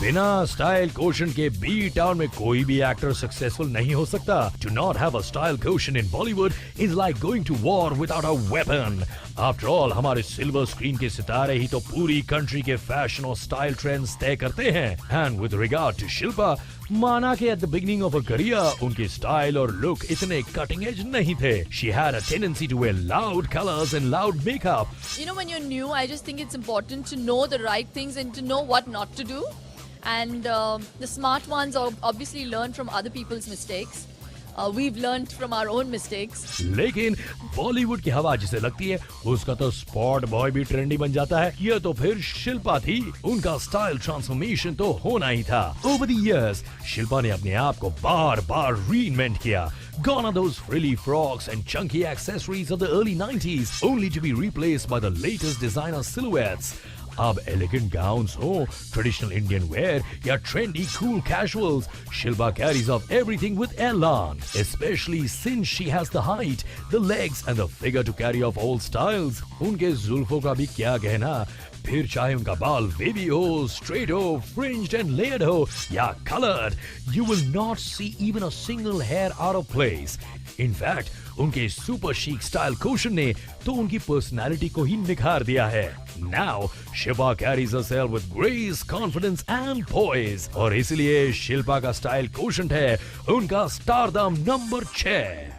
बिना style quotient के B town में कोई भी एक्टर सक्सेसफुल नहीं हो सकता। To not have a style quotient in Bollywood is like going to war without a weapon. After all हमारे सिल्वर स्क्रीन के सितारे ही तो पूरी कंट्री के फैशन और स्टाइल ट्रेंड्स तय करते हैं। And with regard to Shilpa, माना कि at the beginning of a career उनके स्टाइल और लुक इतने कटिंग एज नहीं थे। She had a tendency to wear loud colours and loud makeup. You know, when you're new, I just think it's important to know the right things and to know what not to do. And the smart ones obviously learn from other people's mistakes. We've learned from our own mistakes. लेकिन बॉलीवुड की हवा जिसे लगती है उसका तो spot boy भी trendy बन जाता है। ये तो फिर शिल्पा थी, उनका स्टाइल ट्रांसफॉर्मेशन तो होना ही था। ओवर द इयर्स शिल्पा ने अपने आप को बार बार रीइन्वेंट किया। Gone are those frilly frocks and chunky accessories of the early 90s, only to be replaced by the latest designer silhouettes. अब एलिगेंट गाउन्स हो, ट्रेडिशनल इंडियन वेयर या trendy cool casuals, Shilpa carries off everything with elan, specially since she has the height, the legs and the figure to carry off all styles. उनके जुल्फों का भी क्या कहना, फिर चाहे उनका बाल वेवी हो, स्ट्रेट हो, फ्रिंज्ड एंड लेयर्ड हो या coloured, you will not see even a single hair out of place. In fact उनके सुपर शीक स्टाइल कोशन ने तो उनकी पर्सनालिटी को ही निखार दिया है। Now Shilpa carries herself with grace, confidence and poise, और इसलिए शिल्पा का स्टाइल कोशंट है उनका स्टारडम नंबर 6।